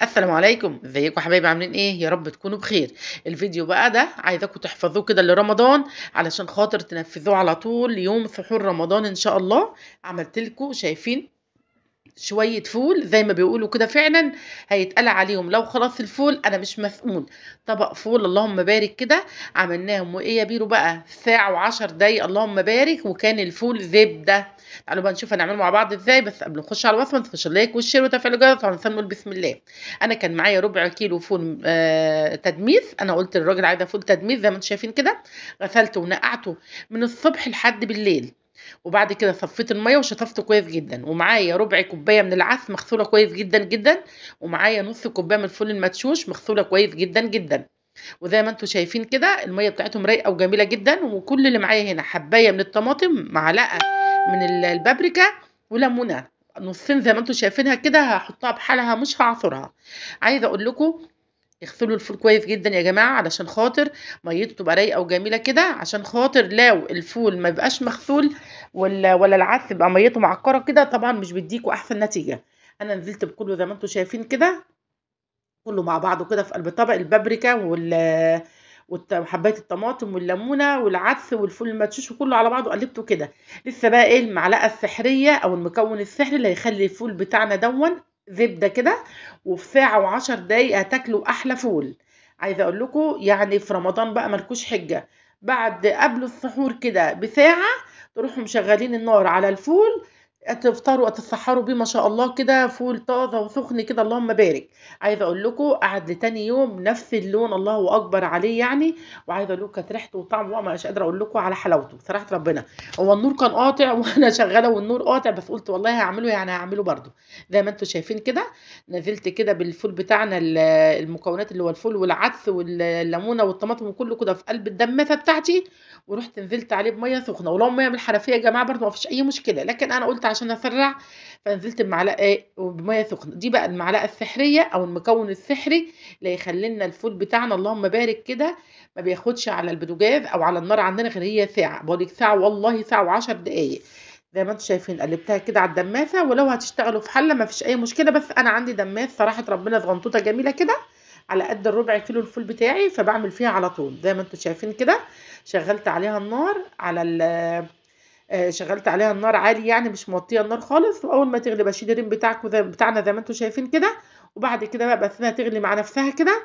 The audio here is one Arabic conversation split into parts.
السلام عليكم، ازيكم يا حبايبي؟ عاملين ايه؟ يا رب تكونوا بخير. الفيديو بقى ده عايزاكم تحفظوه كده لرمضان علشان خاطر تنفذوه على طول يوم سحور رمضان ان شاء الله. عملت لكم شايفين شوية فول زي ما بيقولوا كده فعلا، هيتقال عليهم لو خلاص الفول انا مش مسؤول. طبق فول اللهم بارك كده، عملناهم وايه يا بيرو بقى ساعة وعشر دقايق اللهم بارك، وكان الفول زبدة. تعالوا بقى نشوف هنعمله مع بعض ازاي، بس قبل ما نخش على الوصفة ما تنسوش اللايك والشير وتفعيل الجرس وهنسمي نقول بسم الله. انا كان معايا ربع كيلو فول تدميس، انا قلت للراجل عايزه فول تدميس زي ما انتم شايفين كده. غسلته ونقعته من الصبح لحد بالليل، وبعد كده صفيت الميه وشطفته كويس جدا، ومعايا ربع كوبايه من العدس مغسوله كويس جدا جدا، ومعايا نص كوبايه من الفول المدشوش مغسوله كويس جدا جدا. وزي ما انتم شايفين كده الميه بتاعتهم رايقه وجميله جدا. وكل اللي معايا هنا حبايه من الطماطم، معلقه من البابريكا، وليمونه نصين زي ما انتم شايفينها كده، هحطها بحالها مش هعصرها. عايزه اقول لكم اغسلوا الفول كويس جدا يا جماعه علشان خاطر ميته تبقى رايقه وجميله كده، عشان خاطر لو الفول ما يبقاش مغسول ولا العدس يبقى ميته معكره كده طبعا مش بيديكوا احسن نتيجه. انا نزلت بكله زي ما انتم شايفين كده، كله مع بعضه كده في قلب طبق، البابريكا وحبايه الطماطم والليمونه والعدس والفول المدشوش وكله على بعضه قلبته كده. لسه بقى ايه المعلقه السحريه او المكون السحري اللي هيخلي الفول بتاعنا دون زبده كده، وفي ساعه وعشر دقايق هتاكلوا احلى فول. عايزه اقول لكم يعني في رمضان بقى ملكوش حجه، بعد قبل السحور كده بساعه تروحوا مشغلين النار على الفول، تفطروا تتسحروا بيه ما شاء الله كده، فول طازه وسخن كده اللهم بارك. عايزه اقول لكم قعد لتاني يوم نفس اللون الله اكبر عليه يعني. وعايزه اقول لكم كانت ريحته وطعمه بقى مش قادره اقول لكم على حلاوته صراحه ربنا. هو النور كان قاطع وانا شغاله والنور قاطع، بس قلت والله هعمله يعني هعمله برده زي ما انتم شايفين كده. نزلت كده بالفول بتاعنا المكونات اللي هو الفول والعدس والليمونه والطماطم وكله كده في قلب الدماسه بتاعتي، ورحت نزلت عليه بميه سخنه، ولو ميه من الحنفيه يا جماعه برده ما فيش اي مشكله، لكن انا قلت عشان اسرع فنزلت بمعلقه ايه بميه سخنه. دي بقى المعلقه السحريه او المكون السحري اللي يخلي لنا الفول بتاعنا اللهم بارك كده ما بياخدش على البوتاجاز او على النار عندنا غير هي ساعه، بقول لك ساعه والله ساعه وعشر دقائق. زي ما انتم شايفين قلبتها كده على الدماسه، ولو هتشتغلوا في حله ما فيش اي مشكله، بس انا عندي دماس صراحه ربنا صغنطوطه جميله كده على قد الربع كيلو الفول بتاعي، فبعمل فيها على طول زي ما انتم شايفين كده. شغلت عليها النار على شغلت عليها النار عالي يعني مش موطيه النار خالص، واول ما تغلي بشيل الريم بتاعنا زي ما انتم شايفين كده. وبعد كده بقى بسيبها تغلي مع نفسها كده،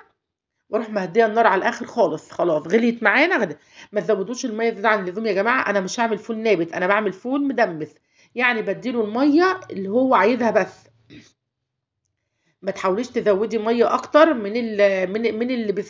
واروح مهديه النار على الاخر خالص. خلاص غليت معانا غدا. ما تزودوش الميه زياده عن اللزوم يا جماعه، انا مش هعمل فول نابت، انا بعمل فول مدمس، يعني بديله الميه اللي هو عايزها بس. ما تحاوليش تزودي ميه اكتر من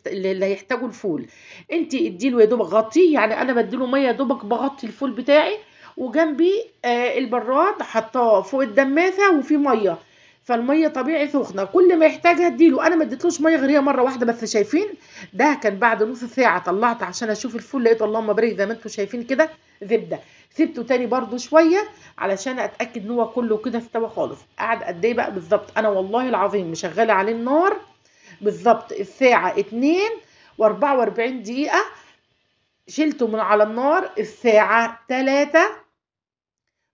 اللي هيحتاجه الفول. انت اديله يا دوبك غطيه، يعني انا بديله ميه يا دوبك بغطي الفول بتاعي، وجنبي البراد حطاه فوق الدماسه وفي ميه، فالميه طبيعي سخنه كل ما يحتاجها اديله. انا ما اديتلوش ميه غير هي مره واحده بس شايفين. ده كان بعد نص ساعه طلعت عشان اشوف الفول، لقيت اللهم بارك زي ما انتم شايفين كده زبده. سبته تاني برضو شويه علشان اتاكد ان هو كله كده استوى خالص. قعد قد ايه بقى بالظبط؟ انا والله العظيم مشغله عليه النار بالظبط الساعه 2 و44 دقيقه، شلته من على النار الساعه 3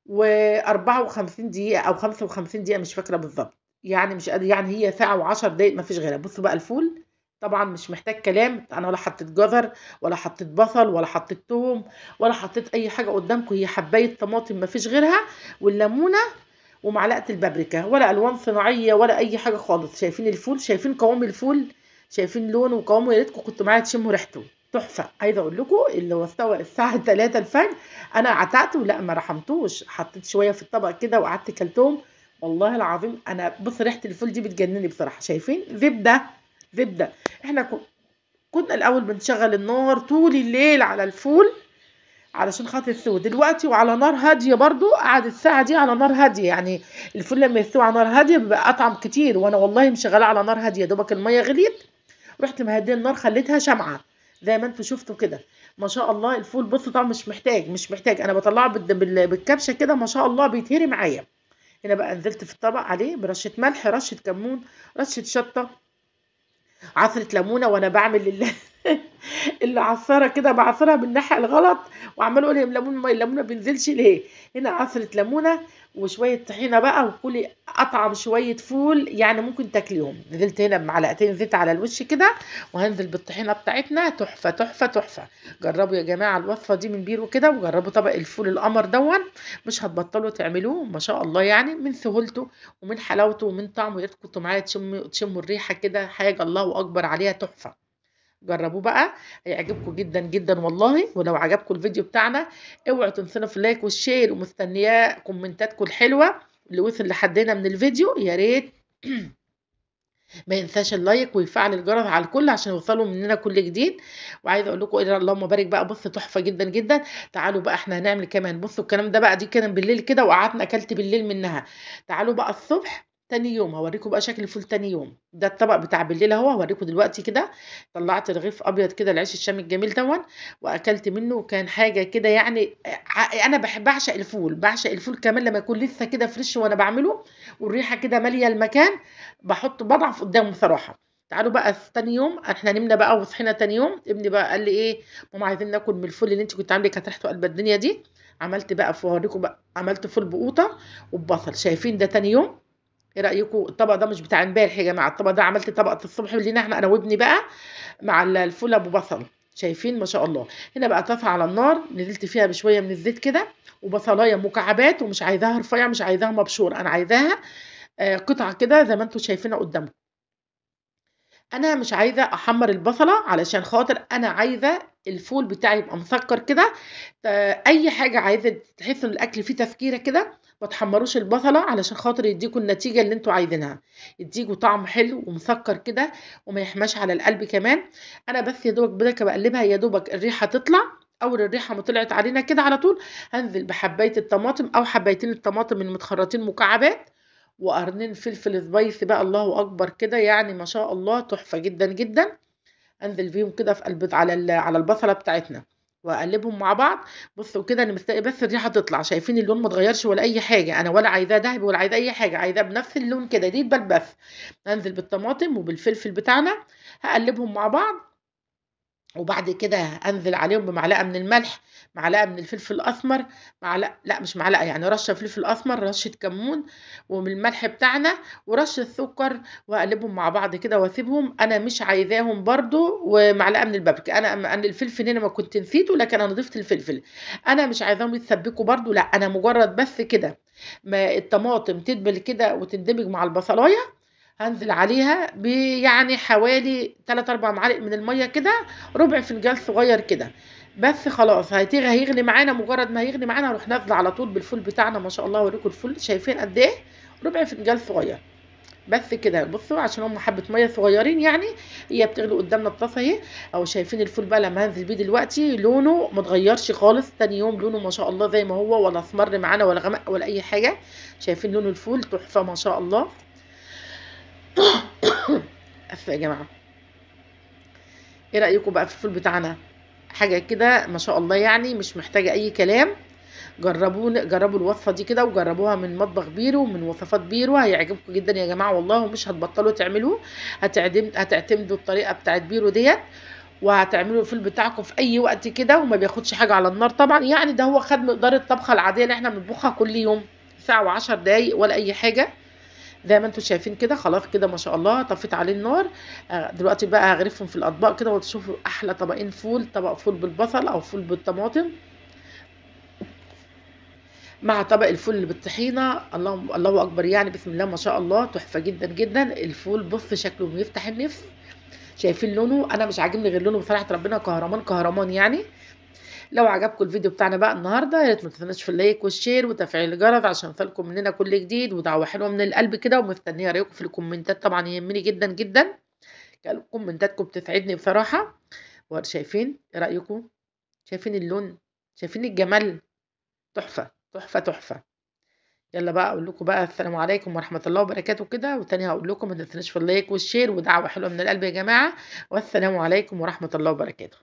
و54 دقيقه او 55 دقيقه مش فاكره بالظبط، يعني مش قادر يعني هي ساعه و10 دقايق ما فيش غيرها. بصوا بقى الفول طبعا مش محتاج كلام، انا ولا حطيت جزر ولا حطيت بصل ولا حطيت توم ولا حطيت اي حاجه قدامكم، هي حبايه طماطم ما فيش غيرها والليمونه ومعلقه البابريكا، ولا الوان صناعيه ولا اي حاجه خالص. شايفين الفول؟ شايفين قوام الفول؟ شايفين لونه وقوامه؟ يا ريتكم كنتوا معايا تشموا ريحته تحفه. عايزه اقول لكم اللي هو استوى الساعه 3 الفجر، انا عتقته لا ما رحمتوش، حطيت شويه في الطبق كده وقعدت كلتهم. والله العظيم انا بص ريحه الفول دي بتجنني بصراحه. شايفين زبده زبده. احنا كنا الاول بنشغل النار طول الليل على الفول علشان خاطر يستوي، دلوقتي وعلى نار هاديه برضو، قعد الساعه دي على نار هاديه يعني. الفول لما يستوي على نار هاديه بيبقى اطعم كتير، وانا والله مشغله على نار هاديه دوبك الميه غليت رحت مهديه النار خليتها شمعه زي ما انتم شفتوا كده. ما شاء الله الفول بصوا طبعا مش محتاج انا بطلعه بالكبشه كده ما شاء الله بيتهري معايا. هنا بقى نزلت في الطبق عليه برشه ملح رشه كمون رشه شطه عصره ليمونه، وانا بعمل اللي عصاره كده بعصرها بالناحيه الغلط، وعمال اقول يا ليمون، ما الليمون ما بينزلش ليه. هنا عصره ليمونه وشويه طحينه بقى، وكلي اطعم شويه فول يعني ممكن تاكليهم. نزلت هنا بمعلقتين زيت على الوش كده، وهنزل بالطحينه بتاعتنا، تحفه تحفه تحفه. جربوا يا جماعه الوصفه دي من بيرو كده، وجربوا طبق الفول القمر دون، مش هتبطلوا تعملوه ما شاء الله، يعني من سهولته ومن حلاوته ومن طعمه. يا ريت كنتوا معايا تشموا الريحه كده، حاجه الله اكبر عليها، تحفه. جربوه بقى، هيعجبكم جدا جدا والله. ولو عجبكم الفيديو بتاعنا، اوعوا تنسونا في اللايك والشير، ومستنياه كومنتاتكم الحلوه. اللي وصل لحد هنا من الفيديو يا ريت ما ينساش اللايك ويفعل الجرس على الكل عشان يوصلوا مننا كل جديد. وعايزه اقول لكم ايه، اللهم بارك بقى، بص تحفه جدا جدا. تعالوا بقى احنا هنعمل كمان، بصوا الكلام ده بقى، دي كان بالليل كده وقعدنا اكلت بالليل منها. تعالوا بقى الصبح تاني يوم هوريكم بقى شكل الفول تاني يوم. ده الطبق بتاع بالليل اهو، هوريكم دلوقتي كده. طلعت رغيف ابيض كده، العيش الشامي الجميل دون، واكلت منه، وكان حاجه كده يعني. انا بحب بعشق الفول، بعشق الفول كمان لما يكون لسه كده فريش وانا بعمله، والريحه كده ماليه المكان، بضعف قدامه بصراحه. تعالوا بقى تاني يوم احنا نمنا بقى وصحينا تاني يوم، ابني بقى قال لي ايه، ماما عايزين ناكل من الفول اللي انت كنت عامله، كانت ريحته قلب الدنيا دي. عملت بقى فوريكم بقى، عملت فول بقوطه وببصل. شايفين ده تاني يوم؟ ايه رايكم؟ الطبق ده مش بتاع امبارح يا جماعه، الطبق ده عملت طبق الصبح لينا احنا انا وابني بقى، مع الفول ابو بصل. شايفين ما شاء الله. هنا بقى طاسه على النار، نزلت فيها بشويه من الزيت كده، وبصلايه مكعبات، ومش عايزاها رفيع، مش عايزاها مبشور، انا عايزاها قطع كده زي ما انتم شايفينها قدامكم. انا مش عايزه احمر البصله، علشان خاطر انا عايزه الفول بتاعي يبقى مسكر كده. اي حاجه عايزه تحسوا ان الاكل فيه تسكيره كده، ما تحمروش البصله، علشان خاطر يديكوا النتيجه اللي انتوا عايزينها، يديكوا طعم حلو ومسكر كده، وما يحماش على القلب كمان. انا بس يا دوبك بدك بقلبها، يا دوبك الريحه تطلع. اول الريحه ما طلعت علينا كده على طول، هنزل بحبايه الطماطم او حبايتين الطماطم المتخرطين مكعبات، وقرنين فلفل سبايسي بقى، الله اكبر كده يعني ما شاء الله، تحفه جدا جدا. انزل بيهم كده في قلب على على البصله بتاعتنا، واقلبهم مع بعض. بصوا كده، انا مستني بس الريحه تطلع. شايفين اللون ما اتغيرش ولا اي حاجه، انا ولا عايزاه دهبي ولا عايزاه اي حاجه، عايزاه بنفس اللون كده، دي بس. انزل بالطماطم وبالفلفل بتاعنا، هقلبهم مع بعض. وبعد كده انزل عليهم بمعلقه من الملح، معلقه من الفلفل الاسمر، معلقه، لا مش معلقه يعني، رشه فلفل اسمر، رشه كمون، ومن الملح بتاعنا، ورشه سكر، واقلبهم مع بعض كده واسيبهم. انا مش عايزاهم برضو، ومعلقه من البابريكا، انا الفلفل هنا ما كنت نسيته، لكن انا ضفت الفلفل. انا مش عايزاهم يتسبكوا برضو، لا انا مجرد بس كده ما الطماطم تدبل كده وتندمج مع البصلايه، هنزل عليها يعني حوالي 3 4 معالق من الميه كده، ربع فنجان صغير كده. بس خلاص هيغلي معانا، مجرد ما هيغلي معانا هروح نازله على طول بالفول بتاعنا. ما شاء الله، اوريكم الفول، شايفين قد ايه؟ ربع فنجان صغير بس كده. بصوا عشان هم حبه ميه صغيرين يعني، هي بتغلي قدامنا الطاسه اهي. او شايفين الفول بقى لما هنزل بيه دلوقتي، لونه ما اتغيرش خالص، تاني يوم لونه ما شاء الله زي ما هو، ولا اسمر معانا ولا غمق ولا اي حاجه. شايفين لون الفول تحفه ما شاء الله. اسفه يا جماعه. ايه رأيكم بقى في الفول بتاعنا؟ حاجة كده ما شاء الله يعني، مش محتاجة اي كلام. جربوا الوصفة دي كده، وجربوها من مطبخ بيرو ومن وصفات بيرو، هيعجبكم جدا يا جماعة والله، ومش هتبطلوا تعملوه. هتعتمدوا الطريقة بتاعت بيرو ديت، وهتعملوا الفول بتاعكم في اي وقت كده، وما بياخدش حاجة على النار طبعا يعني. ده هو خد مقدار الطبخة العادية اللي احنا بنطبخها كل يوم، ساعة و10 دقايق ولا اي حاجة. زي ما انتم شايفين كده، خلاص كده ما شاء الله، طفيت عليه النار. دلوقتي بقى هغرفهم في الاطباق كده، وتشوفوا احلى طبقين فول، طبق فول بالبصل او فول بالطماطم، مع طبق الفول اللي بالطحينه. الله اكبر يعني، بسم الله ما شاء الله، تحفه جدا جدا الفول. بص شكله بيفتح النفس. شايفين لونه؟ انا مش عاجبني غير لونه بصراحه، ربنا كهرمان كهرمان يعني. لو عجبكم الفيديو بتاعنا بقى النهارده، يا ريت ما تنسوناش في اللايك والشير وتفعيل الجرس عشان يوصلكم مننا كل جديد، ودعوه حلوه من القلب كده. ومستنيه رايكم في الكومنتات طبعا، يهمني جدا جدا، كومنتاتكم بتسعدني بصراحه. شايفين؟ ايه رايكم؟ شايفين اللون؟ شايفين الجمال؟ تحفه تحفه تحفه. يلا بقى اقول لكم بقى السلام عليكم ورحمه الله وبركاته كده، وتاني هقول لكم ما تنسوناش في اللايك والشير ودعوه حلوه من القلب يا جماعه. والسلام عليكم ورحمه الله وبركاته.